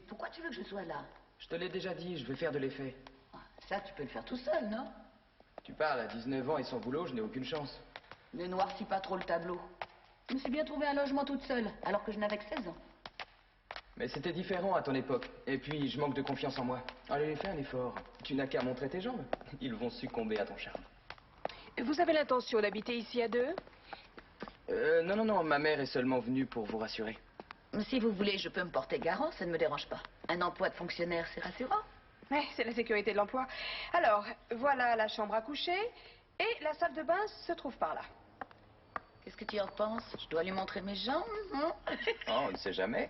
Pourquoi tu veux que je sois là? Je te l'ai déjà dit, je vais faire de l'effet. Ah, ça, tu peux le faire tout seul, non? Tu parles, à 19 ans et sans boulot, je n'ai aucune chance. Ne noircis pas trop le tableau. Je me suis bien trouvé un logement toute seule, alors que je n'avais que 16 ans. Mais c'était différent à ton époque. Et puis, je manque de confiance en moi. Allez, fais un effort. Tu n'as qu'à montrer tes jambes. Ils vont succomber à ton charme. Vous avez l'intention d'habiter ici à deux? Non, non, non, ma mère est seulement venue pour vous rassurer. Si vous voulez, je peux me porter garant, ça ne me dérange pas. Un emploi de fonctionnaire, c'est rassurant. Oui, c'est la sécurité de l'emploi. Alors, voilà la chambre à coucher et la salle de bain se trouve par là. Qu'est-ce que tu en penses? Je dois lui montrer mes jambes, non? Oh, on ne sait jamais.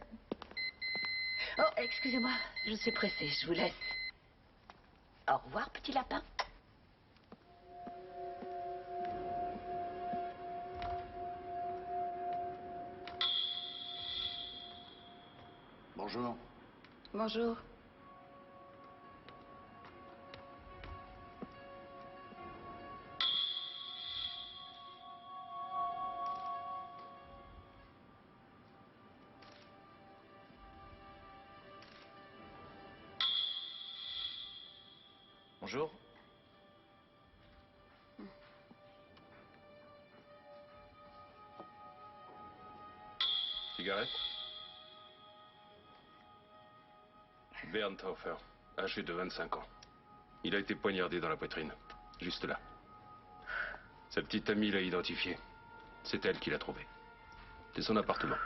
Oh, excusez-moi, je suis pressée, je vous laisse. Au revoir, petit lapin. Bonjour. Bonjour. Bonjour. Cigarette? Bernd Hofer, âgé de 25 ans. Il a été poignardé dans la poitrine, juste là. Sa petite amie l'a identifié. C'est elle qui l'a trouvé. C'est son appartement.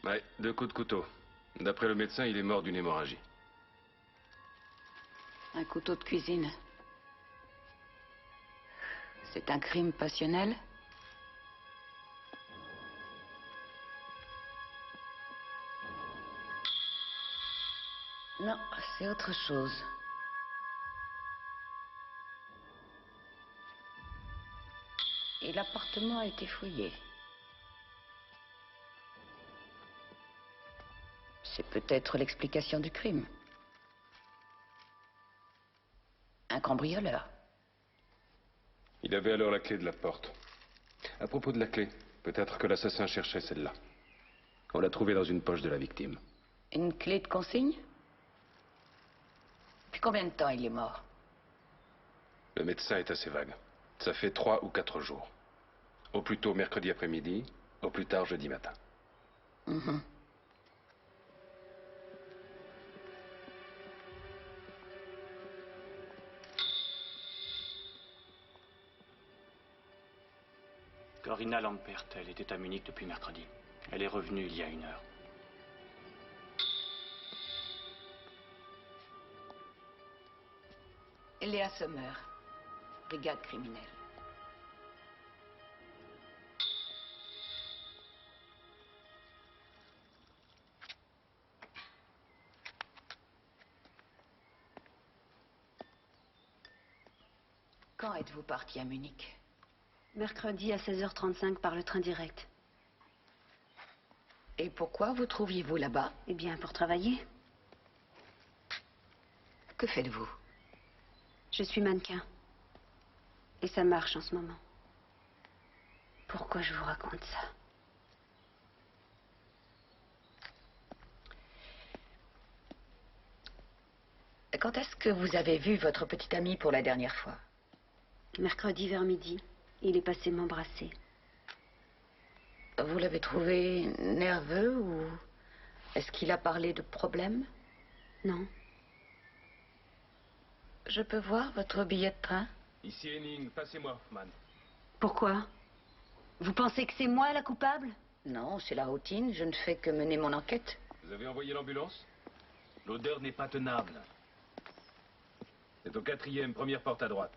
Ouais, 2 coups de couteau. D'après le médecin, il est mort d'une hémorragie. Un couteau de cuisine. C'est un crime passionnel? Non, c'est autre chose. Et l'appartement a été fouillé. C'est peut-être l'explication du crime. Un cambrioleur. Il avait alors la clé de la porte. À propos de la clé, peut-être que l'assassin cherchait celle-là. On l'a trouvée dans une poche de la victime. Une clé de consigne? Depuis combien de temps il est mort? Le médecin est assez vague. Ça fait 3 ou 4 jours. Au plus tôt mercredi après-midi, au plus tard jeudi matin. Mhm. Corina Lampert, elle était à Munich depuis mercredi. Elle est revenue il y a 1 heure. Léa Sommer, brigade criminelle. Quand êtes-vous parti à Munich? Mercredi à 16h35 par le train direct. Et pourquoi vous trouviez-vous là-bas? Eh bien, pour travailler. Que faites-vous? Je suis mannequin. Et ça marche en ce moment. Pourquoi je vous raconte ça? Quand est-ce que vous avez vu votre petite amie pour la dernière fois? Mercredi vers midi. Il est passé m'embrasser. Vous l'avez trouvé nerveux ou est-ce qu'il a parlé de problème? Non. Je peux voir votre billet de train? Ici Henning, passez-moi, Hoffman. Pourquoi? Vous pensez que c'est moi la coupable? Non, c'est la routine. Je ne fais que mener mon enquête. Vous avez envoyé l'ambulance? L'odeur n'est pas tenable. C'est au 4e, première porte à droite.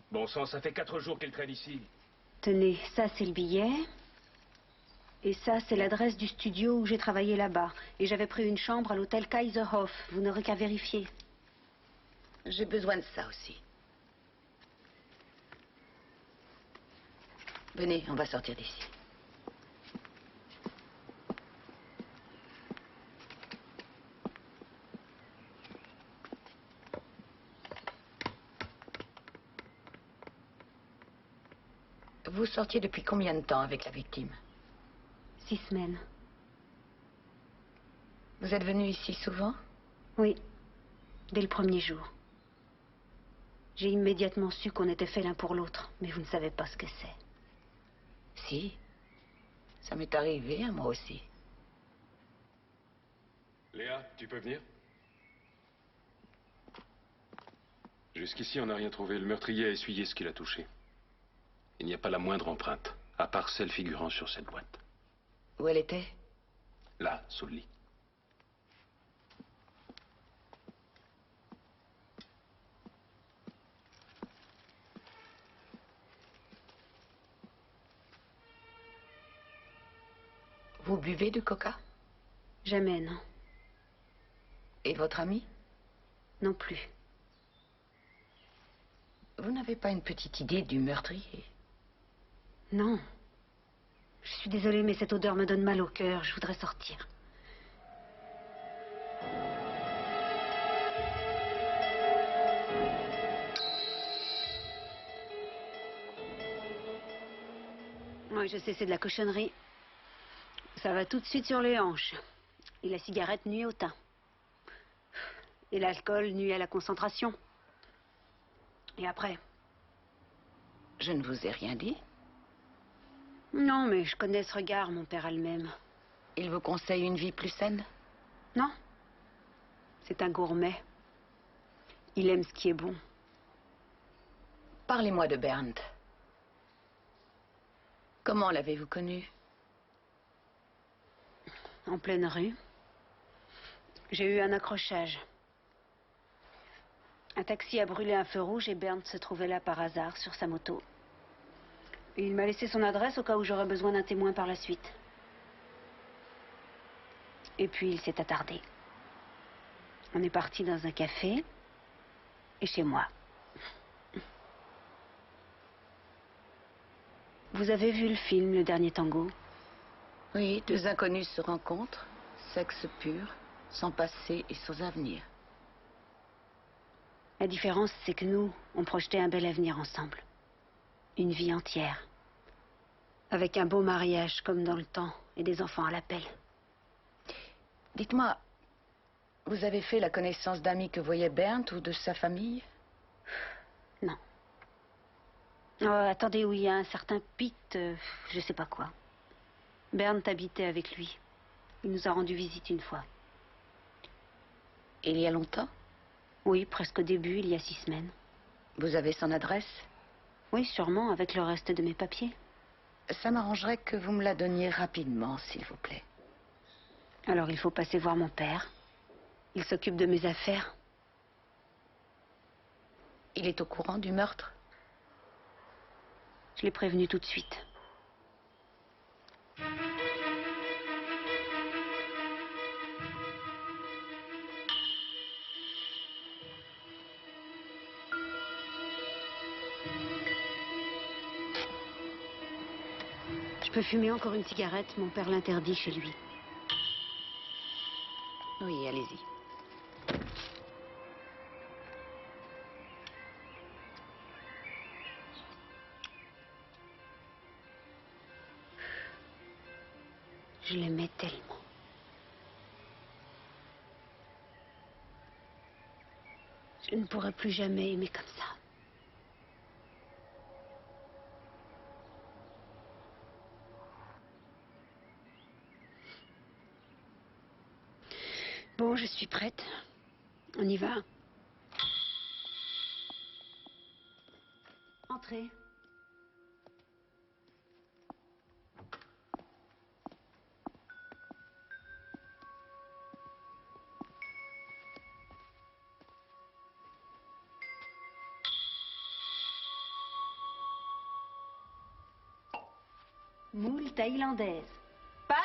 Bon sang, ça fait 4 jours qu'elle traîne ici. Tenez, ça c'est le billet. Et ça c'est l'adresse du studio où j'ai travaillé là-bas. Et j'avais pris une chambre à l'hôtel Kaiserhof. Vous n'aurez qu'à vérifier. J'ai besoin de ça aussi. Venez, on va sortir d'ici. Vous sortiez depuis combien de temps avec la victime? 6 semaines. Vous êtes venu ici souvent? Oui, dès le premier jour. J'ai immédiatement su qu'on était faits l'un pour l'autre, mais vous ne savez pas ce que c'est. Si. Ça m'est arrivé à moi aussi. Léa, tu peux venir? Jusqu'ici, on n'a rien trouvé. Le meurtrier a essuyé ce qu'il a touché. Il n'y a pas la moindre empreinte, à part celle figurant sur cette boîte. Où elle était? Là, sous le lit. Vous buvez du coca? Jamais, non. Et votre ami? Non plus. Vous n'avez pas une petite idée du meurtrier? Non. Je suis désolée, mais cette odeur me donne mal au cœur. Je voudrais sortir. Oui, je sais, c'est de la cochonnerie. Ça va tout de suite sur les hanches. Et la cigarette nuit au teint. Et l'alcool nuit à la concentration. Et après? Je ne vous ai rien dit. Non, mais je connais ce regard, mon père a le même. Il vous conseille une vie plus saine? Non. C'est un gourmet. Il aime ce qui est bon. Parlez-moi de Bernd. Comment l'avez-vous connu? En pleine rue. J'ai eu un accrochage. Un taxi a brûlé un feu rouge et Bernd se trouvait là par hasard sur sa moto. Et il m'a laissé son adresse au cas où j'aurais besoin d'un témoin par la suite. Et puis il s'est attardé. On est parti dans un café et chez moi. Vous avez vu le film Le Dernier Tango? Oui, deux inconnus se rencontrent, sexe pur, sans passé et sans avenir. La différence, c'est que nous, on projetait un bel avenir ensemble. Une vie entière. Avec un beau mariage, comme dans le temps, et des enfants à l'appel. Dites-moi, vous avez fait la connaissance d'amis que voyait Bernd ou de sa famille? Non. Attendez, oui, il y a un certain Pete, je sais pas quoi. Bernd habitait avec lui. Il nous a rendu visite une fois. Il y a longtemps? Oui, presque au début, il y a 6 semaines. Vous avez son adresse? Oui, sûrement, avec le reste de mes papiers. Ça m'arrangerait que vous me la donniez rapidement, s'il vous plaît. Alors il faut passer voir mon père. Il s'occupe de mes affaires. Il est au courant du meurtre? Je l'ai prévenu tout de suite. Je peux fumer encore une cigarette, mon père l'interdit chez lui. Oui, allez-y. Je l'aimais tellement. Je ne pourrais plus jamais aimer comme ça. Bon, je suis prête. On y va. Entrez. Moule thaïlandaise. Paps!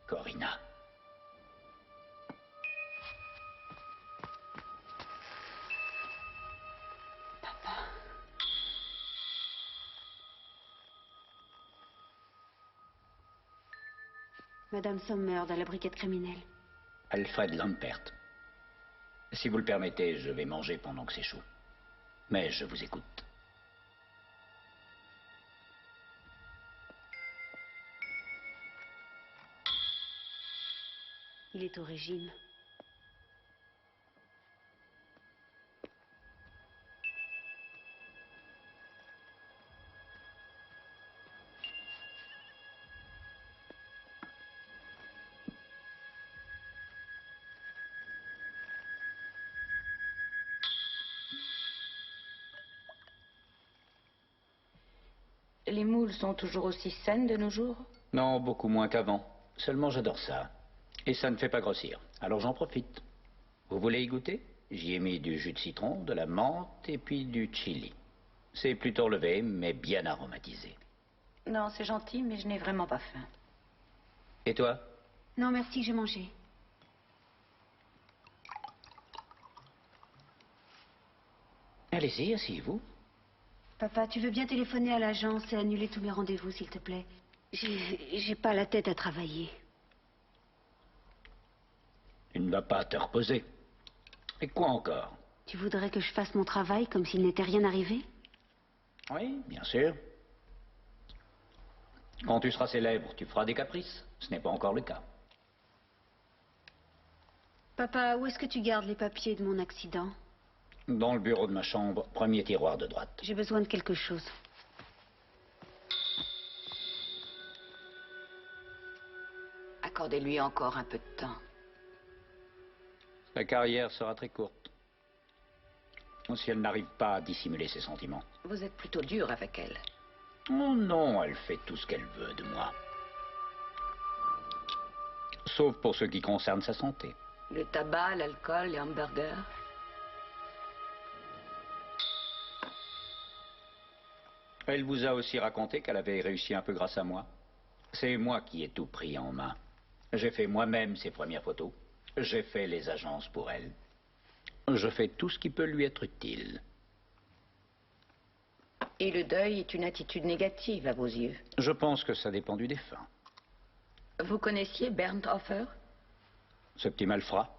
Corina. Madame Sommer, dans la brigade criminelle. Alfred Lampert. Si vous le permettez, je vais manger pendant que c'est chaud. Mais je vous écoute. Il est au régime. Les moules sont toujours aussi saines de nos jours? Non, beaucoup moins qu'avant. Seulement j'adore ça. Et ça ne fait pas grossir. Alors j'en profite. Vous voulez y goûter? J'y ai mis du jus de citron, de la menthe et puis du chili. C'est plutôt relevé, mais bien aromatisé. Non, c'est gentil, mais je n'ai vraiment pas faim. Et toi? Non, merci, j'ai mangé. Allez-y, asseyez-vous. Papa, tu veux bien téléphoner à l'agence et annuler tous mes rendez-vous, s'il te plaît? J'ai pas la tête à travailler. Tu ne vas pas te reposer. Et quoi encore? Tu voudrais que je fasse mon travail comme s'il n'était rien arrivé? Oui, bien sûr. Quand tu seras célèbre, tu feras des caprices. Ce n'est pas encore le cas. Papa, où est-ce que tu gardes les papiers de mon accident? Dans le bureau de ma chambre, premier tiroir de droite. J'ai besoin de quelque chose. Accordez-lui encore un peu de temps. La carrière sera très courte. Si elle n'arrive pas à dissimuler ses sentiments. Vous êtes plutôt dur avec elle. Oh non, elle fait tout ce qu'elle veut de moi. Sauf pour ce qui concerne sa santé. Le tabac, l'alcool, les hamburgers. Elle vous a aussi raconté qu'elle avait réussi un peu grâce à moi. C'est moi qui ai tout pris en main. J'ai fait moi-même ses premières photos. J'ai fait les agences pour elle. Je fais tout ce qui peut lui être utile. Et le deuil est une attitude négative à vos yeux. Je pense que ça dépend du défunt. Vous connaissiez Bernd Hofer? Ce petit malfrat,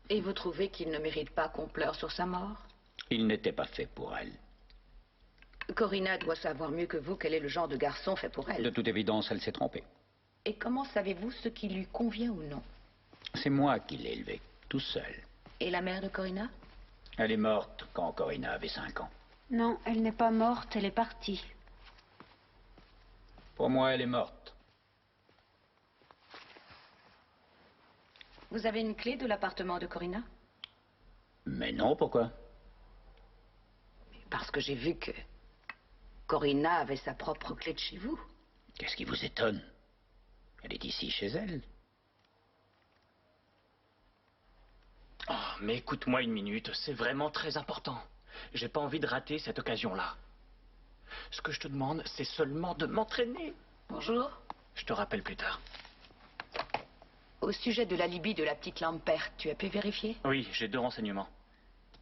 Et vous trouvez qu'il ne mérite pas qu'on pleure sur sa mort? il n'était pas fait pour elle. Corinna doit savoir mieux que vous quel est le genre de garçon fait pour De elle. toute évidence, elle s'est trompée. Et comment savez-vous ce qui lui convient ou non? C'est moi qui l'ai élevée, tout seul. Et la mère de Corinna? Elle est morte quand Corinna avait 5 ans. Non, elle n'est pas morte, elle est partie. Pour moi, elle est morte. Vous avez une clé de l'appartement de Corinna? Mais non, pourquoi? Parce que j'ai vu que Corinna avait sa propre clé de chez vous. Qu'est-ce qui vous étonne? Elle est ici, chez elle. Oh, mais écoute-moi une minute, c'est vraiment très important. J'ai pas envie de rater cette occasion-là. Ce que je te demande, c'est seulement de m'entraîner. Bonjour. Je te rappelle plus tard. Au sujet de l'alibi de la petite Lampert, tu as pu vérifier? Oui, j'ai 2 renseignements.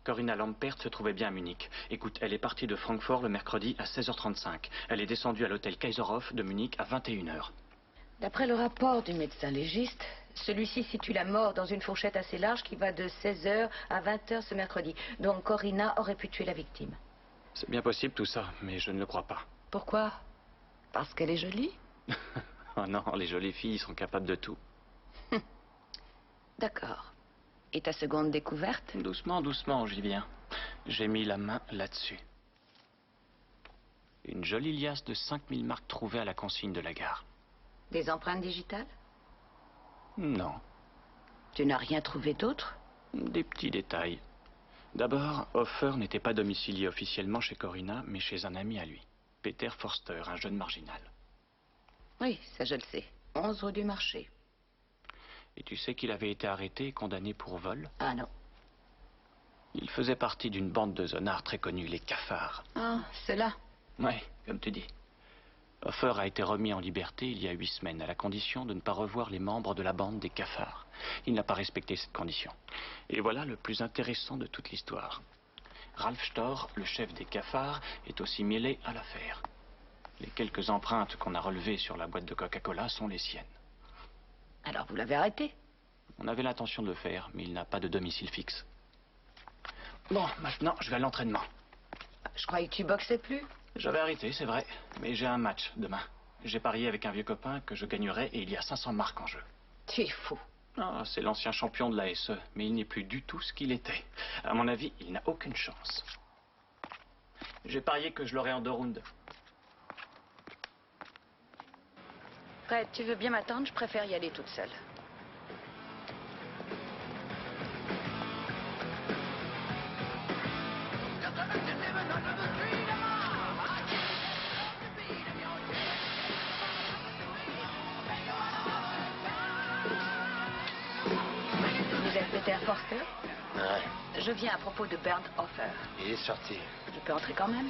Corinna Lampert se trouvait bien à Munich. Écoute, elle est partie de Francfort le mercredi à 16h35. Elle est descendue à l'hôtel Kaiserhof de Munich à 21h. D'après le rapport du médecin légiste, celui-ci situe la mort dans une fourchette assez large qui va de 16h à 20h ce mercredi. Donc Corinna aurait pu tuer la victime. C'est bien possible tout ça, mais je ne le crois pas. Pourquoi? Parce qu'elle est jolie? Oh non, les jolies filles sont capables de tout. D'accord. Et ta seconde découverte? Doucement, doucement, j'y viens. J'ai mis la main là-dessus. Une jolie liasse de 5000 marks trouvée à la consigne de la gare. Des empreintes digitales? Non, Tu n'as rien trouvé d'autre? des petits détails. D'abord, Hofer n'était pas domicilié officiellement chez Corinna, mais chez un ami à lui. Peter Forster, un jeune marginal. Oui, ça je le sais. 11 rue du Marché. Et tu sais qu'il avait été arrêté et condamné pour vol? Ah non. Il faisait partie d'une bande de zonards très connue, les cafards. Ah, cela. Oui, comme tu dis. Hofer a été remis en liberté il y a 8 semaines, à la condition de ne pas revoir les membres de la bande des cafards. Il n'a pas respecté cette condition. Et voilà le plus intéressant de toute l'histoire. Ralph Storr, le chef des cafards, est aussi mêlé à l'affaire. Les quelques empreintes qu'on a relevées sur la boîte de Coca-Cola sont les siennes. Alors vous l'avez arrêté? On avait l'intention de le faire, mais il n'a pas de domicile fixe. Bon, maintenant, je vais à l'entraînement. Je croyais que tu boxais plus. J'avais arrêté, c'est vrai, mais j'ai un match demain. J'ai parié avec un vieux copain que je gagnerais et il y a 500 marques en jeu. Tu es fou. Ah, c'est l'ancien champion de la SE, mais il n'est plus du tout ce qu'il était. À mon avis, il n'a aucune chance. J'ai parié que je l'aurais en 2 rounds. Fred, tu veux bien m'attendre? Je préfère y aller toute seule. Vous êtes Peter Forster? Ouais, Je viens à propos de Bernd Hofer. il est sorti. Je peux entrer quand même?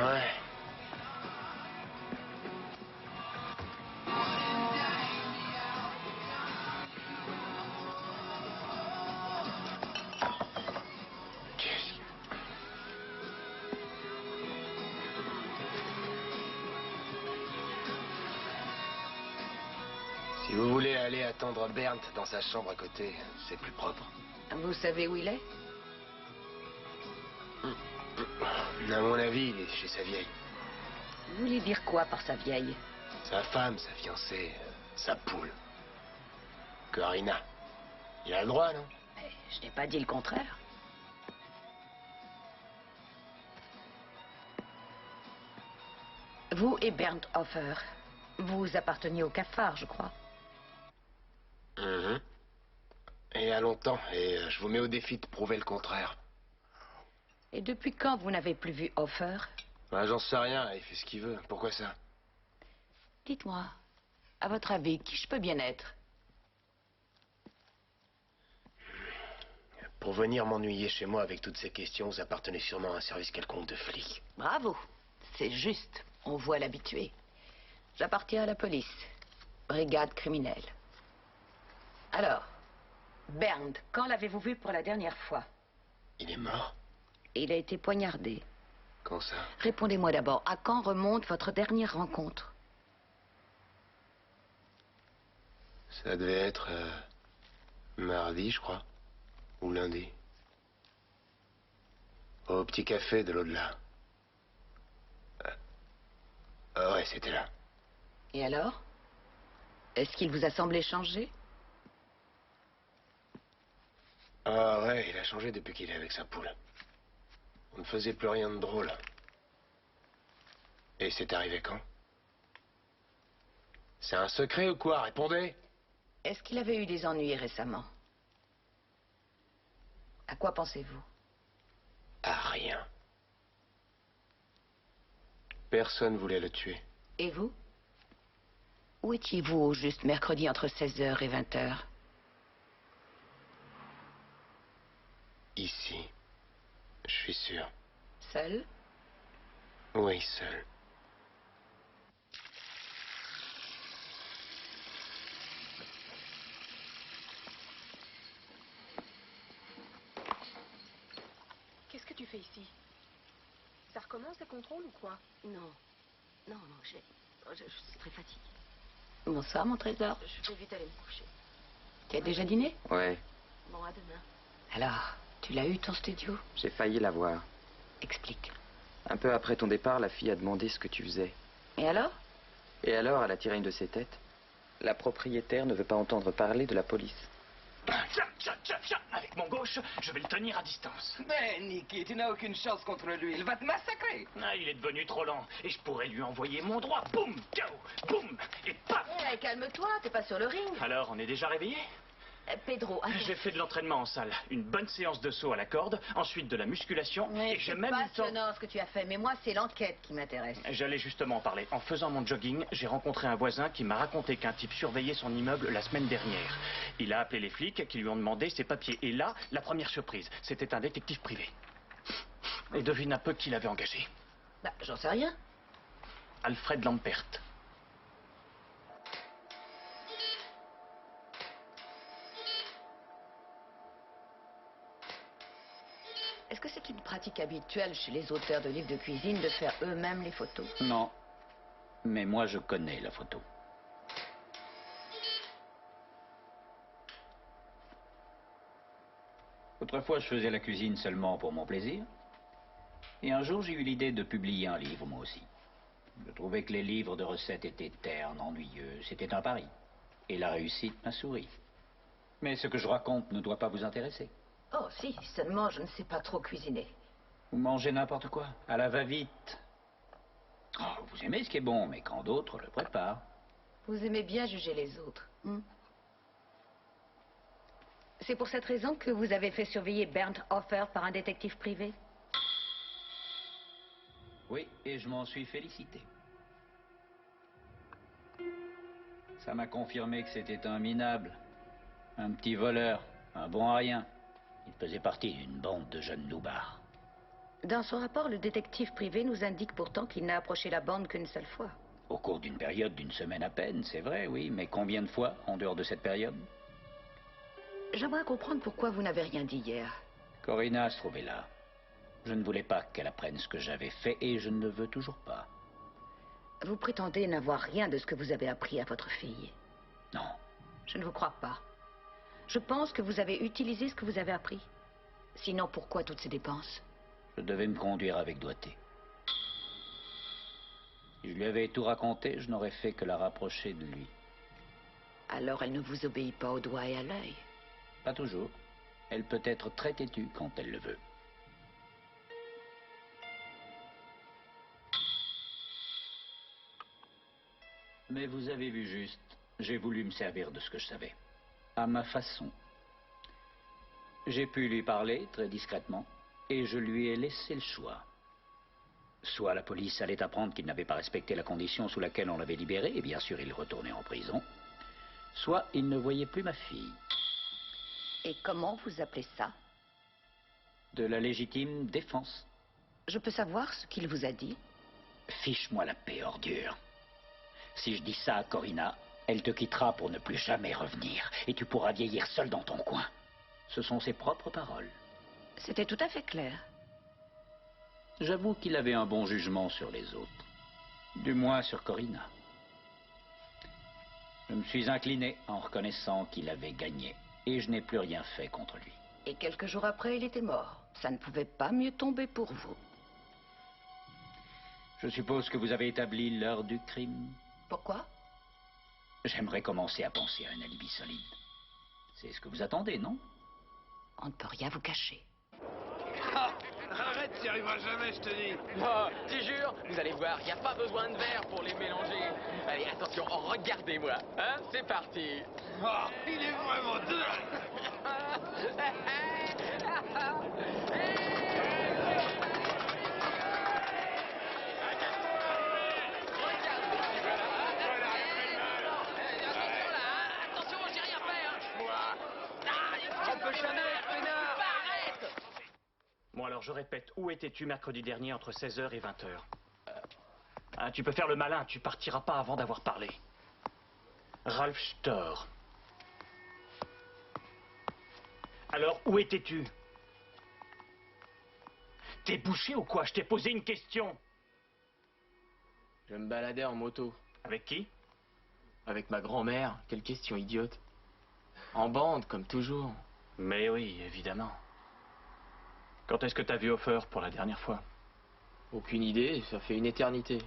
Ouais. Si vous voulez aller attendre Bernd dans sa chambre à côté, c'est plus propre. Vous savez où il est? À mon avis, il est chez sa vieille. Vous voulez dire quoi par sa vieille? Sa femme, sa fiancée, sa poule. Corina. Il a le droit, non? Mais je n'ai pas dit le contraire. Vous et Bernd Hofer, vous apparteniez au cafard, je crois. Mhm. Et il y a longtemps, et je vous mets au défi de prouver le contraire. Et depuis quand vous n'avez plus vu Hofer? Ben, j'en sais rien, il fait ce qu'il veut. Pourquoi ça? Dites-moi, à votre avis, qui je peux bien être? Pour venir m'ennuyer chez moi avec toutes ces questions, vous appartenez sûrement à un service quelconque de flics. Bravo, c'est juste. On voit l'habitué. J'appartiens à la police. Brigade criminelle. Alors, Bernd, quand l'avez-vous vu pour la dernière fois? Il est mort? Il a été poignardé. Quand ça? Répondez-moi d'abord, à quand remonte votre dernière rencontre? Ça devait être mardi, je crois. Ou lundi. Au petit café de l'au-delà. Ouais, c'était là. Et alors? Est-ce qu'il vous a semblé changer? Ah ouais, il a changé depuis qu'il est avec sa poule. On ne faisait plus rien de drôle. Et c'est arrivé quand? C'est un secret ou quoi? Répondez! Est-ce qu'il avait eu des ennuis récemment? À quoi pensez-vous? À rien. Personne voulait le tuer. Et vous? Où étiez-vous au juste mercredi entre 16h et 20h? Ici. Je suis sûr. Seul? Oui, seul. Qu'est-ce que tu fais ici? Ça recommence les contrôles ou quoi? Non. Non, je suis très fatiguée. Bonsoir, mon trésor. Je vais vite aller me coucher. Tu as déjà dîné? Ouais, Bon, à demain. Alors, tu l'as eu, ton studio? j'ai failli l'avoir. Explique. Un peu après ton départ, la fille a demandé ce que tu faisais. Et alors? Et alors, elle a tiré une de ses têtes. La propriétaire ne veut pas entendre parler de la police. Tiens, avec mon gauche, je vais le tenir à distance. Mais Nicky, tu n'as aucune chance contre lui. Il va te massacrer. Ah, il est devenu trop lent, et je pourrais lui envoyer mon droit. Boum, KO, boum, et paf. Eh, calme-toi, t'es pas sur le ring. Alors, on est déjà réveillé? Pedro, attends. J'ai fait de l'entraînement en salle, une bonne séance de saut à la corde, ensuite de la musculation, et j'ai C'est même eu le temps... passionnant ce que tu as fait, mais moi, c'est l'enquête qui m'intéresse. J'allais justement en parler. En faisant mon jogging, j'ai rencontré un voisin qui m'a raconté qu'un type surveillait son immeuble la semaine dernière. Il a appelé les flics qui lui ont demandé ses papiers. Et là, la première surprise, c'était un détective privé. Et devine un peu qui l'avait engagé. Bah, j'en sais rien. Alfred Lampert. Est-ce que c'est une pratique habituelle chez les auteurs de livres de cuisine de faire eux-mêmes les photos? Non. Mais moi, je connais la photo. Autrefois, je faisais la cuisine seulement pour mon plaisir. Et un jour, j'ai eu l'idée de publier un livre, moi aussi. Je trouvais que les livres de recettes étaient ternes, ennuyeux. C'était un pari. Et la réussite m'a souri. Mais ce que je raconte ne doit pas vous intéresser. Oh, si, seulement je ne sais pas trop cuisiner. Vous mangez n'importe quoi, à la va-vite. Oh, vous aimez ce qui est bon, mais quand d'autres le préparent. Vous aimez bien juger les autres. C'est pour cette raison que vous avez fait surveiller Bernd Hofer par un détective privé? Oui, et je m'en suis félicité. Ça m'a confirmé que c'était un minable. Un petit voleur, un bon à rien. Il faisait partie d'une bande de jeunes loupards. Dans son rapport, le détective privé nous indique pourtant qu'il n'a approché la bande qu'une seule fois. Au cours d'une période d'une semaine à peine, c'est vrai, oui, mais combien de fois en dehors de cette période? J'aimerais comprendre pourquoi vous n'avez rien dit hier. Corina se trouvait là. Je ne voulais pas qu'elle apprenne ce que j'avais fait et je ne le veux toujours pas. Vous prétendez n'avoir rien de ce que vous avez appris à votre fille. Non. Je ne vous crois pas. Je pense que vous avez utilisé ce que vous avez appris. Sinon, pourquoi toutes ces dépenses? Je devais me conduire avec doigté. Si je lui avais tout raconté, je n'aurais fait que la rapprocher de lui. Alors elle ne vous obéit pas au doigt et à l'œil? Pas toujours. Elle peut être très têtue quand elle le veut. Mais vous avez vu juste, j'ai voulu me servir de ce que je savais. À ma façon. J'ai pu lui parler très discrètement et je lui ai laissé le choix. Soit la police allait apprendre qu'il n'avait pas respecté la condition sous laquelle on l'avait libéré, et bien sûr il retournait en prison, soit il ne voyait plus ma fille. Et comment vous appelez ça? De la légitime défense. Je peux savoir ce qu'il vous a dit? Fiche-moi la paix, ordure. Si je dis ça à Corina, elle te quittera pour ne plus jamais revenir, et tu pourras vieillir seul dans ton coin. Ce sont ses propres paroles. C'était tout à fait clair. J'avoue qu'il avait un bon jugement sur les autres. Du moins sur Corina. Je me suis incliné en reconnaissant qu'il avait gagné. Et je n'ai plus rien fait contre lui. Et quelques jours après, il était mort. Ça ne pouvait pas mieux tomber pour vous. Je suppose que vous avez établi l'heure du crime. Pourquoi? J'aimerais commencer à penser à un alibi solide. C'est ce que vous attendez, non? On ne peut rien vous cacher. Arrête, tu n'y arriveras jamais, je te dis. Oh, tu jures? Vous allez voir, il n'y a pas besoin de verre pour les mélanger. Allez, attention, regardez-moi. Hein, c'est parti. Oh, il est vraiment dingue. Attention, j'ai rien fait, hein. On peut jamais, peinard. Arrête. Bon alors je répète, où étais-tu mercredi dernier entre 16h et 20h? Tu peux faire le malin, tu partiras pas avant d'avoir parlé. Ralph Stor. Alors où étais-tu? T'es bouché ou quoi? Je t'ai posé une question. Je me baladais en moto. Avec qui? Avec ma grand-mère. Quelle question idiote. En bande, comme toujours. Mais oui, évidemment. Quand est-ce que t'as vu Hofer pour la dernière fois? Aucune idée, ça fait une éternité.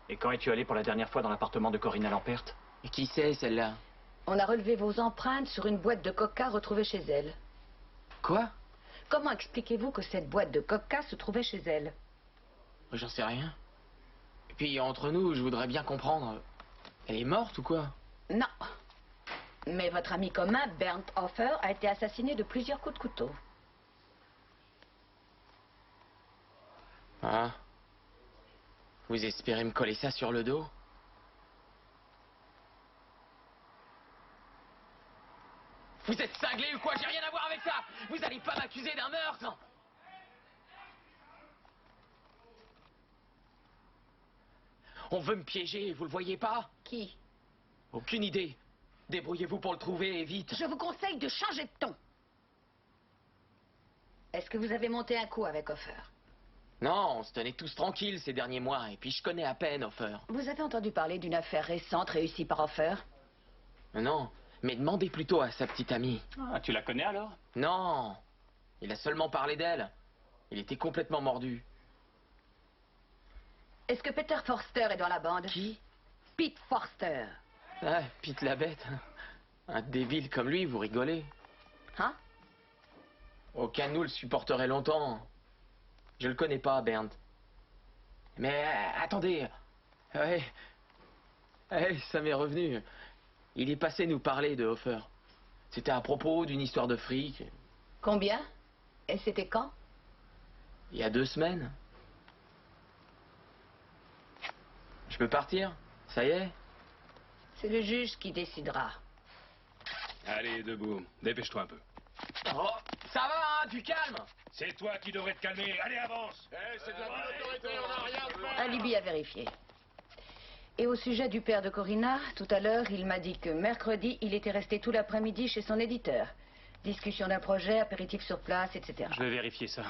Et quand es-tu allé pour la dernière fois dans l'appartement de Corina Lampert? Et qui c'est, celle-là? On a relevé vos empreintes sur une boîte de coca retrouvée chez elle. Quoi? Comment expliquez-vous que cette boîte de coca se trouvait chez elle? J'en sais rien. Et puis, entre nous, je voudrais bien comprendre. Elle est morte ou quoi? Non. Mais votre ami commun, Bernd Hofer, a été assassiné de plusieurs coups de couteau. Ah. Vous espérez me coller ça sur le dos? Vous êtes cinglé ou quoi? J'ai rien à voir avec ça! Vous allez pas m'accuser d'un meurtre! On veut me piéger, vous le voyez pas? Qui? Aucune idée. Débrouillez-vous pour le trouver et vite. Je vous conseille de changer de ton. Est-ce que vous avez monté un coup avec Hofer? Non, on se tenait tous tranquilles ces derniers mois, et puis je connais à peine Hofer. Vous avez entendu parler d'une affaire récente réussie par Hofer? Non, mais demandez plutôt à sa petite amie. Ah, tu la connais alors? Non, Il a seulement parlé d'elle. Il était complètement mordu. Est-ce que Peter Forster est dans la bande? Qui? Pete Forster. Ah, Pete la bête. Un débile comme lui, vous rigolez. Hein? Aucun de nous le supporterait longtemps. Je le connais pas, Bernd. Mais attendez. Ouais. Ça m'est revenu. Il est passé nous parler de Hofer. C'était à propos d'une histoire de fric. Combien? Et c'était quand? Il y a 2 semaines. Je peux partir? Ça y est? C'est le juge qui décidera. Allez, debout. Dépêche-toi un peu. Oh, ça va, hein, du calme. C'est toi qui devrais te calmer. Allez, avance. C'est de la bonne autorité, on n'a rien fait. Alibi à vérifier. Et au sujet du père de Corinna, tout à l'heure, il m'a dit que mercredi, il était resté tout l'après-midi chez son éditeur. Discussion d'un projet, apéritif sur place, etc. Je vais vérifier ça.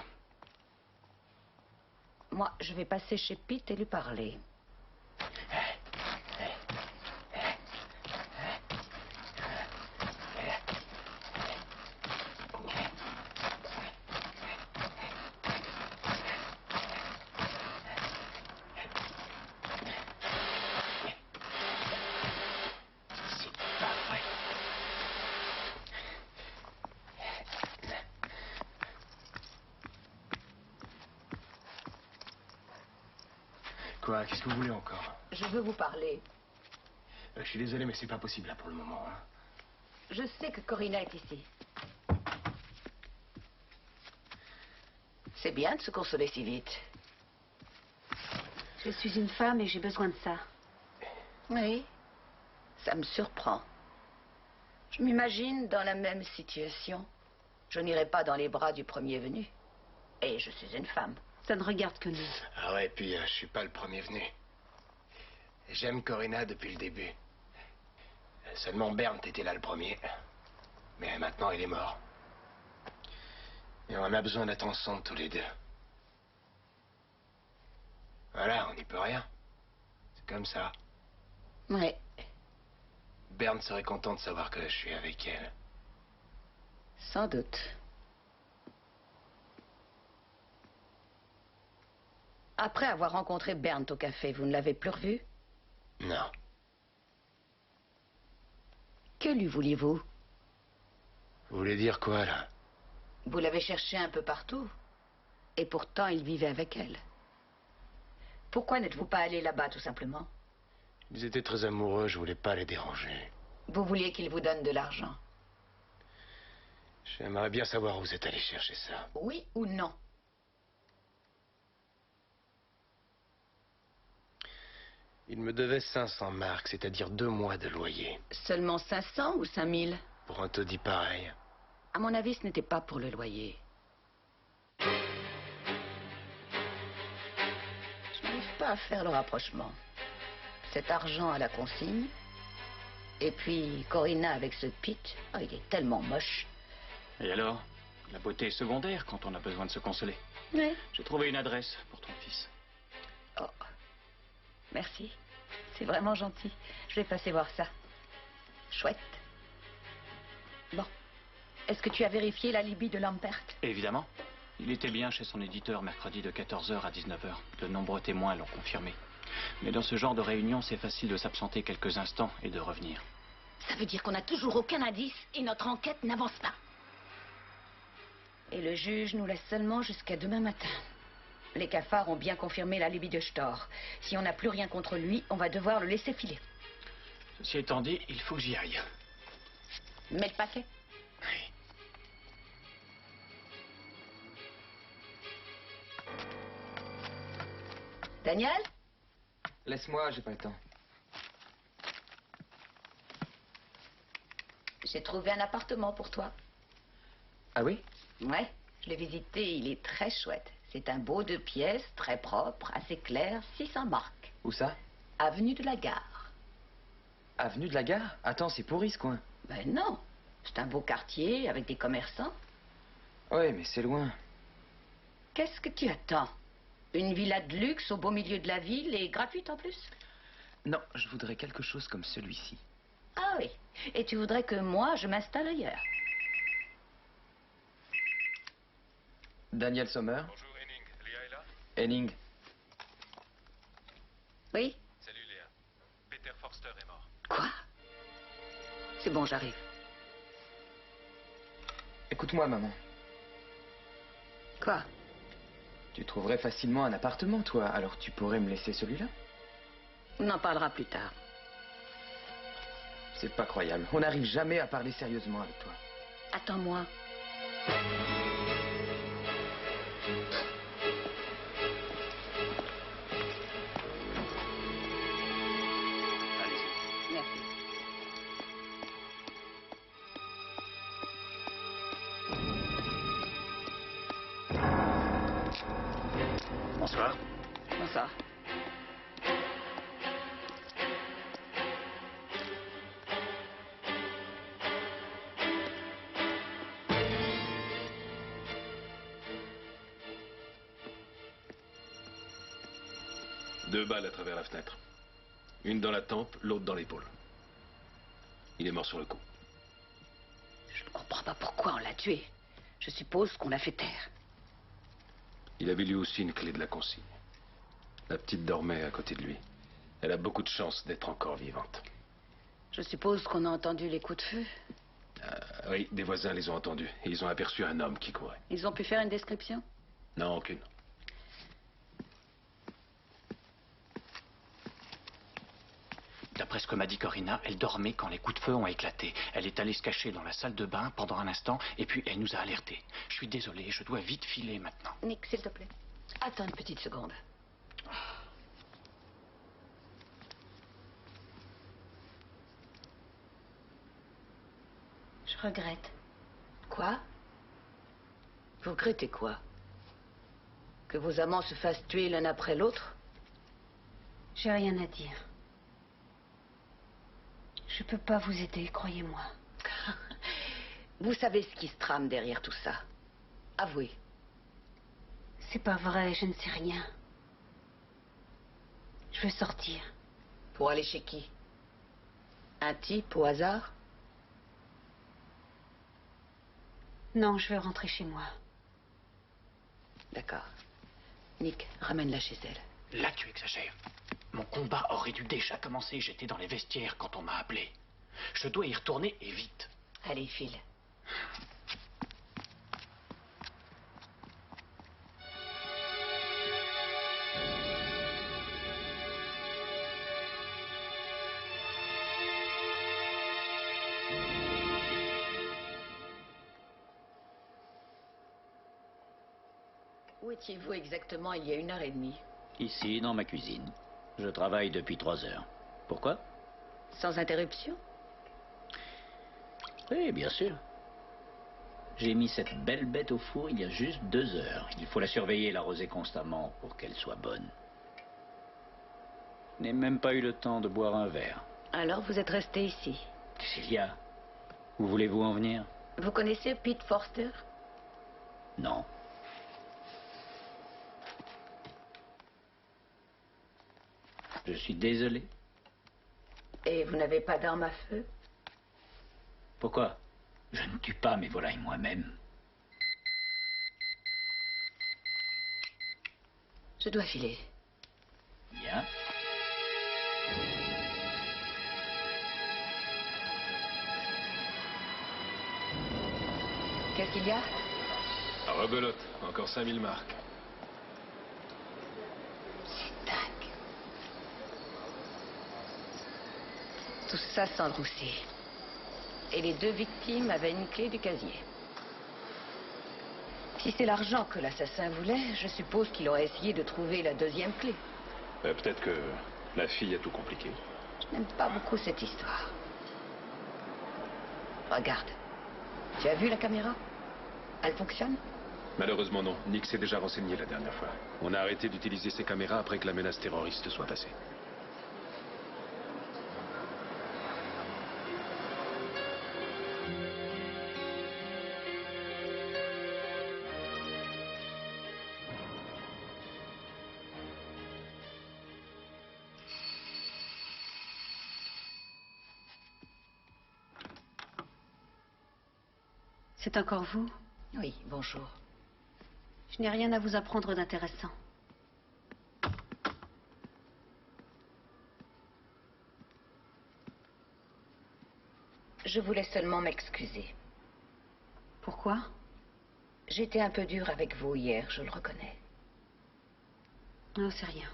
Moi, je vais passer chez Pete et lui parler. Quoi? Qu'est-ce que vous voulez encore? Je veux vous parler. Je suis désolé, mais c'est pas possible là pour le moment. Hein. Je sais que Corinna est ici. C'est bien de se consoler si vite. Je suis une femme et j'ai besoin de ça. Oui, ça me surprend. Je m'imagine dans la même situation. Je n'irai pas dans les bras du premier venu. Et je suis une femme. Ça ne regarde que nous. Ah ouais, puis je suis pas le premier venu. J'aime Corinna depuis le début. Seulement Bernd était là le premier. Mais maintenant il est mort. Et on a besoin d'être ensemble tous les deux. Voilà, on n'y peut rien. C'est comme ça. Oui. Bernd serait content de savoir que je suis avec elle. Sans doute. Après avoir rencontré Bernd au café, vous ne l'avez plus revu? Non. Que lui vouliez-vous? Vous voulez dire quoi, là? Vous l'avez cherché un peu partout. Et pourtant, il vivait avec elle. Pourquoi n'êtes-vous pas allé là-bas, tout simplement? Ils étaient très amoureux, je voulais pas les déranger. Vous vouliez qu'il vous donne de l'argent? J'aimerais bien savoir où vous êtes allé chercher ça. Oui ou non? Il me devait 500 marks, c'est-à-dire 2 mois de loyer. Seulement 500 ou 5000? Pour un taudis pareil. À mon avis, ce n'était pas pour le loyer. Je n'arrive pas à faire le rapprochement. Cet argent à la consigne. Et puis Corinna avec ce Pete. Oh, il est tellement moche. Et alors? La beauté est secondaire quand on a besoin de se consoler. Oui. J'ai trouvé une adresse pour ton fils. Oh. Merci. C'est vraiment gentil. Je vais passer voir ça. Chouette. Bon. Est-ce que tu as vérifié l'alibi de Lampert? Évidemment. Il était bien chez son éditeur mercredi de 14h à 19h. De nombreux témoins l'ont confirmé. Mais dans ce genre de réunion, c'est facile de s'absenter quelques instants et de revenir. Ça veut dire qu'on n'a toujours aucun indice et notre enquête n'avance pas. Et le juge nous laisse seulement jusqu'à demain matin. Les cafards ont bien confirmé l'alibi de Stor. Si on n'a plus rien contre lui, on va devoir le laisser filer. Ceci étant dit, il faut que j'y aille. Mais le paquet? Oui. Daniel? Laisse-moi, j'ai pas le temps. J'ai trouvé un appartement pour toi. Ah oui? Ouais, je l'ai visité, il est très chouette. C'est un beau 2 pièces, très propre, assez clair, 600 marks. Où ça? Avenue de la Gare. Avenue de la Gare? Attends, c'est pourri ce coin. Ben non, c'est un beau quartier avec des commerçants. Ouais, mais c'est loin. Qu'est-ce que tu attends? Une villa de luxe au beau milieu de la ville et gratuite en plus? Non, je voudrais quelque chose comme celui-ci. Ah oui, et tu voudrais que moi, je m'installe ailleurs? Daniel Sommer. Bonjour, Henning. Léa est là? Henning. Oui? Salut, Léa. Peter Forster est mort. Quoi? C'est bon, j'arrive. Écoute-moi, maman. Quoi? Tu trouverais facilement un appartement, toi, alors tu pourrais me laisser celui-là? On en parlera plus tard. C'est pas croyable. On n'arrive jamais à parler sérieusement avec toi. Attends-moi. Allez-y. Merci. Bonsoir. Bonsoir. Deux balles à travers la fenêtre. Une dans la tempe, l'autre dans l'épaule. Il est mort sur le coup. Je ne comprends pas pourquoi on l'a tué. Je suppose qu'on l'a fait taire. Il avait lui aussi une clé de la consigne. La petite dormait à côté de lui. Elle a beaucoup de chance d'être encore vivante. Je suppose qu'on a entendu les coups de feu. Oui, des voisins les ont entendus. Et ils ont aperçu un homme qui courait. Ils ont pu faire une description? Non, aucune. D'après ce que m'a dit Corina, elle dormait quand les coups de feu ont éclaté. Elle est allée se cacher dans la salle de bain pendant un instant et puis elle nous a alertés. Je suis désolé, je dois vite filer maintenant. Nick, s'il te plaît. Attends une petite seconde. Je regrette. Quoi? Vous regrettez quoi? Que vos amants se fassent tuer l'un après l'autre? J'ai rien à dire. Je peux pas vous aider, croyez-moi. Vous savez ce qui se trame derrière tout ça. Avouez. C'est pas vrai, je ne sais rien. Je veux sortir. Pour aller chez qui? Un type au hasard? Non, je veux rentrer chez moi. D'accord. Nick, ramène-la chez elle. Là, tu exagères. Mon combat aurait dû déjà commencer. J'étais dans les vestiaires quand on m'a appelé. Je dois y retourner et vite. Allez, file. Où étiez-vous exactement il y a 1h30? Ici, dans ma cuisine. Je travaille depuis 3 heures. Pourquoi? Sans interruption? Oui, bien sûr. J'ai mis cette belle bête au four il y a juste 2 heures. Il faut la surveiller et l'arroser constamment pour qu'elle soit bonne. Je n'ai même pas eu le temps de boire un verre. Alors vous êtes resté ici. Célia, où voulez-vous en venir? Vous connaissez Pete Forster? Non. Je suis désolé. Et vous n'avez pas d'arme à feu? Pourquoi? Je ne tue pas mes volailles moi-même. Je dois filer. Bien. Qu'est-ce qu'il y a? Rebelote, encore 5000 marques. C'est dingue. Tout ça sans le rousser. Et les 2 victimes avaient une clé du casier. Si c'est l'argent que l'assassin voulait, je suppose qu'il aurait essayé de trouver la 2e clé. Peut-être que la fille a tout compliqué. Je n'aime pas beaucoup cette histoire. Regarde. Tu as vu la caméra? Elle fonctionne? Malheureusement non. Nick s'est déjà renseigné la dernière fois. On a arrêté d'utiliser ces caméras après que la menace terroriste soit passée. C'est encore vous? Oui, bonjour. Je n'ai rien à vous apprendre d'intéressant. Je voulais seulement m'excuser. Pourquoi? J'étais un peu dure avec vous hier, je le reconnais. Non, c'est rien.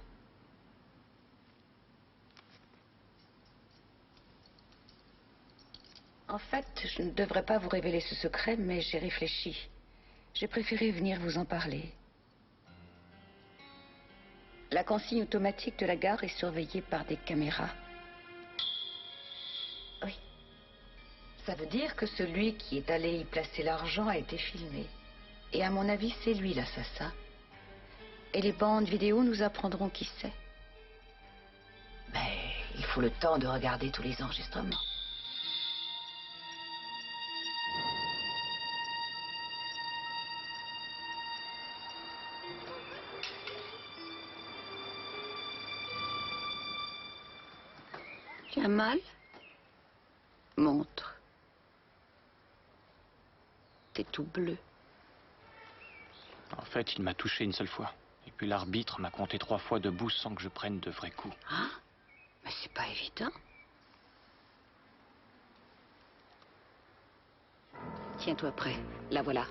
En fait, je ne devrais pas vous révéler ce secret, mais j'ai réfléchi. J'ai préféré venir vous en parler. La consigne automatique de la gare est surveillée par des caméras. Oui. Ça veut dire que celui qui est allé y placer l'argent a été filmé. Et à mon avis, c'est lui l'assassin. Et les bandes vidéo nous apprendront qui c'est. Mais il faut le temps de regarder tous les enregistrements. Tu as mal? Montre. T'es tout bleu. En fait, il m'a touché une seule fois. Et puis l'arbitre m'a compté 3 fois debout sans que je prenne de vrais coups. Hein? Mais c'est pas évident. Tiens-toi prêt. La voilà.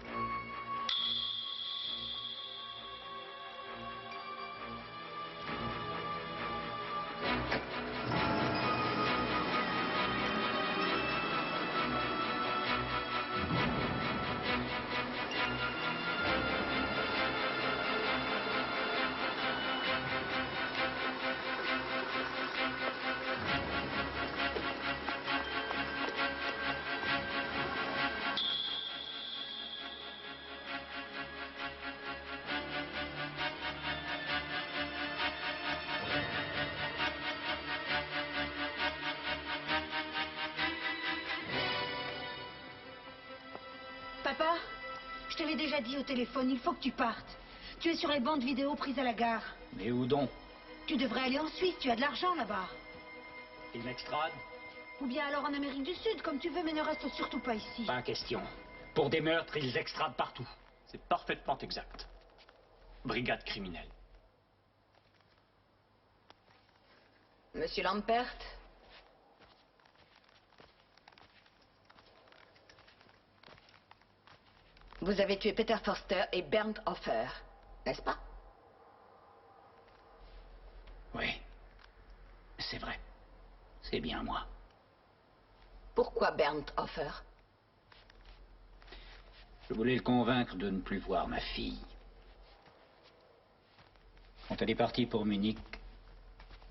Papa, je te l'ai déjà dit au téléphone, il faut que tu partes. Tu es sur les bandes vidéo prises à la gare. Mais où donc? Tu devrais aller en Suisse, tu as de l'argent là-bas. Ils m'extradent? Ou bien alors en Amérique du Sud, comme tu veux, mais ne reste surtout pas ici. Pas question. Pour des meurtres, ils extradent partout. C'est parfaitement exact. Brigade criminelle. Monsieur Lampert? Vous avez tué Peter Forster et Bernd Hofer, n'est-ce pas? Oui. C'est vrai. C'est bien moi. Pourquoi Bernd Hofer? Je voulais le convaincre de ne plus voir ma fille. Quand elle est partie pour Munich,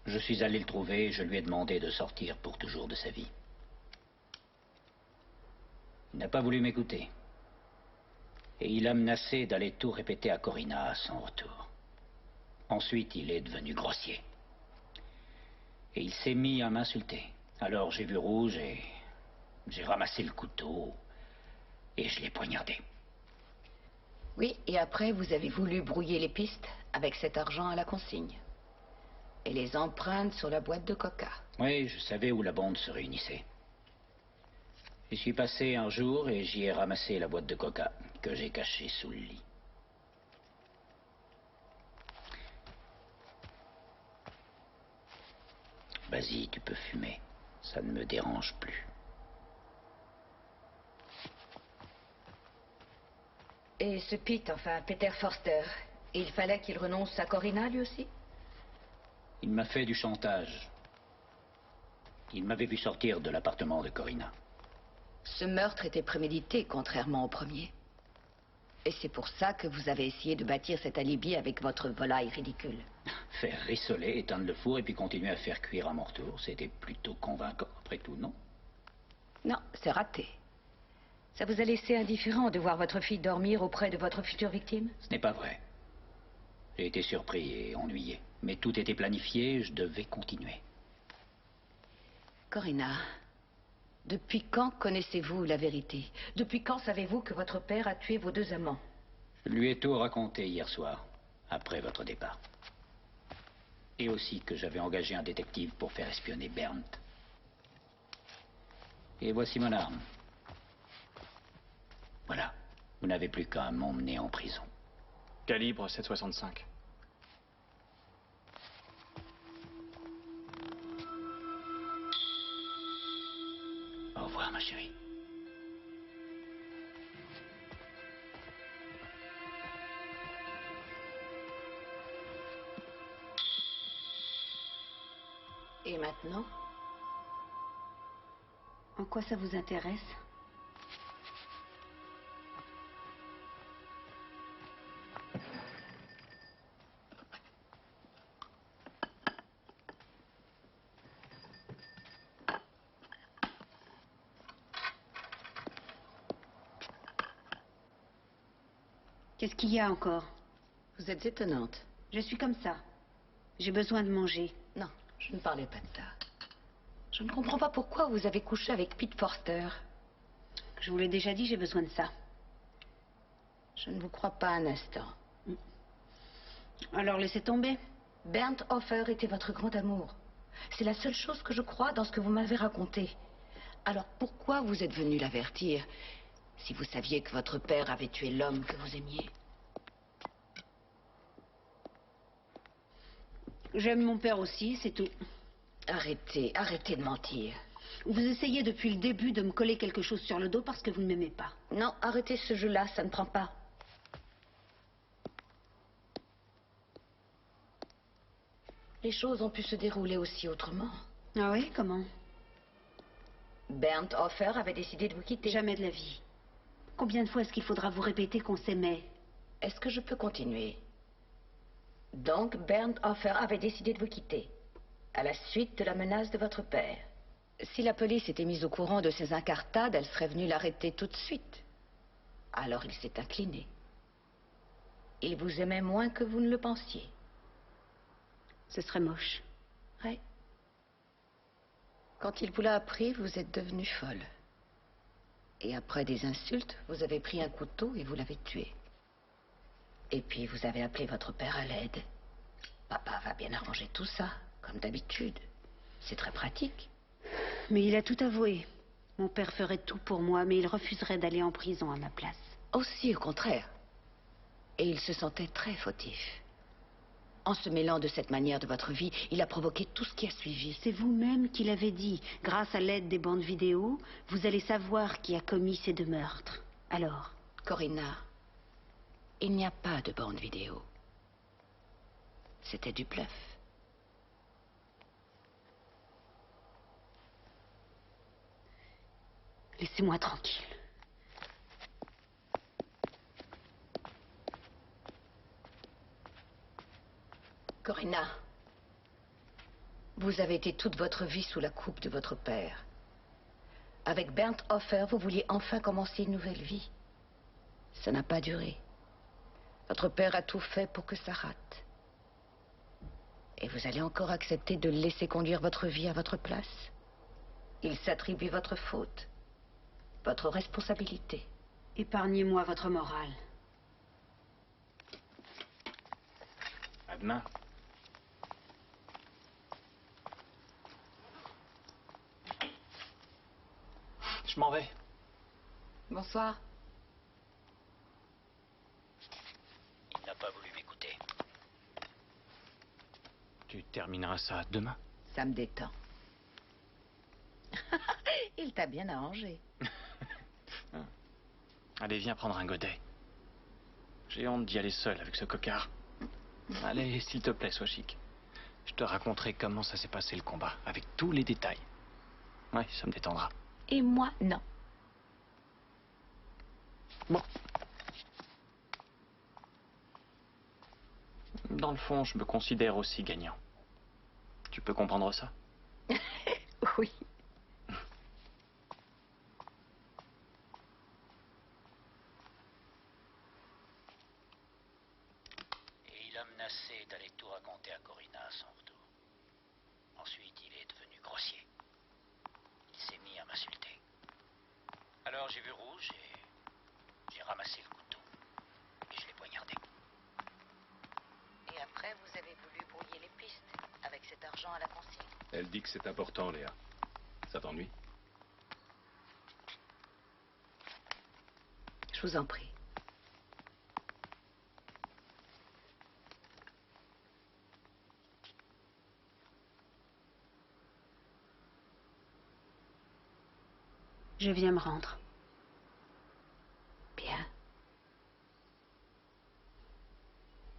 je suis allé le trouver et je lui ai demandé de sortir pour toujours de sa vie. Il n'a pas voulu m'écouter. Et il a menacé d'aller tout répéter à Corinna à son retour. Ensuite, il est devenu grossier. Et il s'est mis à m'insulter. Alors j'ai vu rouge et j'ai ramassé le couteau et je l'ai poignardé. Oui, et après, vous avez voulu brouiller les pistes avec cet argent à la consigne. Et les empreintes sur la boîte de coca. Oui, je savais où la bande se réunissait. J'y suis passé un jour et j'y ai ramassé la boîte de coca que j'ai cachée sous le lit. Vas-y, tu peux fumer. Ça ne me dérange plus. Et ce Pete, enfin, Peter Forster, il fallait qu'il renonce à Corinna, lui aussi? Il m'a fait du chantage. Il m'avait vu sortir de l'appartement de Corinna. Ce meurtre était prémédité, contrairement au premier. Et c'est pour ça que vous avez essayé de bâtir cet alibi avec votre volaille ridicule. Faire rissoler, éteindre le four et puis continuer à faire cuire à mon retour, c'était plutôt convaincant, après tout, non? Non, c'est raté. Ça vous a laissé indifférent de voir votre fille dormir auprès de votre future victime? Ce n'est pas vrai. J'ai été surpris et ennuyé. Mais tout était planifié, je devais continuer. Corinna, depuis quand connaissez-vous la vérité? Depuis quand savez-vous que votre père a tué vos 2 amants? Je lui ai tout raconté hier soir, après votre départ. Et aussi que j'avais engagé un détective pour faire espionner Bernd. Et voici mon arme. Voilà, vous n'avez plus qu'à m'emmener en prison. Calibre 7,65. Au revoir, ma chérie. Et maintenant? En quoi ça vous intéresse? Qu'est-ce qu'il y a encore? Vous êtes étonnante. Je suis comme ça. J'ai besoin de manger. Non, je ne parlais pas de ça. Je ne comprends pas pourquoi vous avez couché avec Pete Forster. Je vous l'ai déjà dit, j'ai besoin de ça. Je ne vous crois pas un instant. Alors laissez tomber. Bernd Hofer était votre grand amour. C'est la seule chose que je crois dans ce que vous m'avez raconté. Alors pourquoi vous êtes venu l'avertir si vous saviez que votre père avait tué l'homme que vous aimiez? J'aime mon père aussi, c'est tout. Arrêtez, arrêtez de mentir. Vous essayez depuis le début de me coller quelque chose sur le dos parce que vous ne m'aimez pas. Non, arrêtez ce jeu-là, ça ne prend pas. Les choses ont pu se dérouler aussi autrement. Ah oui, comment? Bernd Hofer avait décidé de vous quitter. Jamais de la vie. Combien de fois est-ce qu'il faudra vous répéter qu'on s'aimait? Est-ce que je peux continuer? Donc, Bernd Hofer avait décidé de vous quitter, à la suite de la menace de votre père. Si la police était mise au courant de ces incartades, elle serait venue l'arrêter tout de suite. Alors il s'est incliné. Il vous aimait moins que vous ne le pensiez. Ce serait moche. Oui. Quand il vous l'a appris, vous êtes devenue folle. Et après des insultes, vous avez pris un couteau et vous l'avez tué. Et puis vous avez appelé votre père à l'aide. Papa va bien arranger tout ça, comme d'habitude. C'est très pratique. Mais il a tout avoué. Mon père ferait tout pour moi, mais il refuserait d'aller en prison à ma place. Aussi, au contraire. Et il se sentait très fautif. En se mêlant de cette manière de votre vie, il a provoqué tout ce qui a suivi. C'est vous-même qui l'avez dit. Grâce à l'aide des bandes vidéo, vous allez savoir qui a commis ces 2 meurtres. Alors? Corinna, il n'y a pas de bande vidéo. C'était du bluff. Laissez-moi tranquille. Corinna, vous avez été toute votre vie sous la coupe de votre père. Avec Bernd Hofer, vous vouliez enfin commencer une nouvelle vie. Ça n'a pas duré. Votre père a tout fait pour que ça rate. Et vous allez encore accepter de le laisser conduire votre vie à votre place? Il s'attribue votre faute, votre responsabilité. Épargnez-moi votre morale. À demain. Je m'en vais. Bonsoir. Il n'a pas voulu m'écouter. Tu termineras ça demain? Ça me détend. Il t'a bien arrangé. Allez, viens prendre un godet. J'ai honte d'y aller seul avec ce cocard. Allez, s'il te plaît, sois chic. Je te raconterai comment ça s'est passé le combat, avec tous les détails. Ouais, ça me détendra. Et moi, non. Bon. Dans le fond, je me considère aussi gagnant. Tu peux comprendre ça? Oui. Et il a menacé d'aller tout raconter à Corinna à son retour. Ensuite, il est devenu grossier. Il s'est mis à m'insulter. Alors j'ai vu rouge et j'ai ramassé le couteau. Et je l'ai poignardé. Et après, vous avez voulu brouiller les pistes avec cet argent à la consigne. Elle dit que c'est important, Léa. Ça t'ennuie? Je vous en prie. Je viens me rendre. Bien.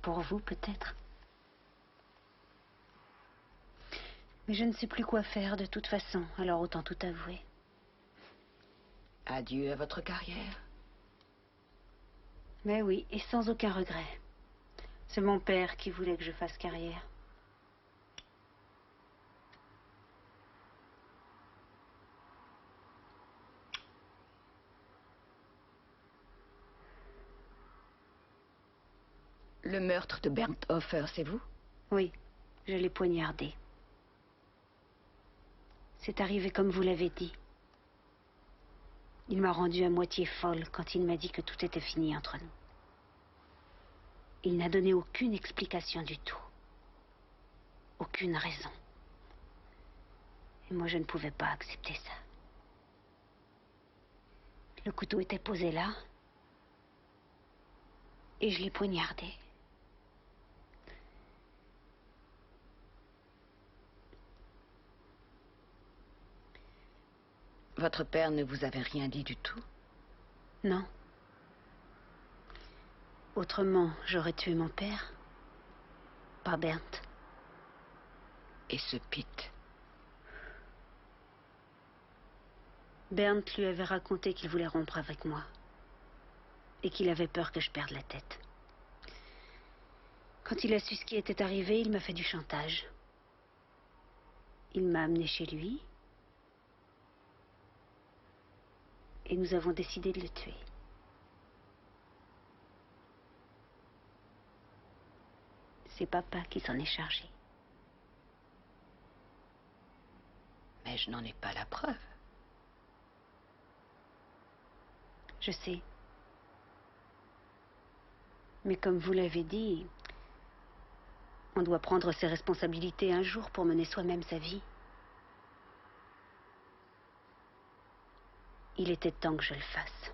Pour vous, peut-être. Mais je ne sais plus quoi faire de toute façon, alors autant tout avouer. Adieu à votre carrière. Mais oui, et sans aucun regret. C'est mon père qui voulait que je fasse carrière. Le meurtre de Bernd Hofer, c'est vous? Oui, je l'ai poignardé. C'est arrivé comme vous l'avez dit. Il m'a rendue à moitié folle quand il m'a dit que tout était fini entre nous. Il n'a donné aucune explication du tout. Aucune raison. Et moi, je ne pouvais pas accepter ça. Le couteau était posé là. Et je l'ai poignardé. Votre père ne vous avait rien dit du tout? Non. Autrement, j'aurais tué mon père. Pas Bernd. Et ce Pete? Bernd lui avait raconté qu'il voulait rompre avec moi. Et qu'il avait peur que je perde la tête. Quand il a su ce qui était arrivé, il m'a fait du chantage. Il m'a amené chez lui. Et nous avons décidé de le tuer. C'est papa qui s'en est chargé. Mais je n'en ai pas la preuve. Je sais. Mais comme vous l'avez dit, on doit prendre ses responsabilités un jour pour mener soi-même sa vie. Il était temps que je le fasse.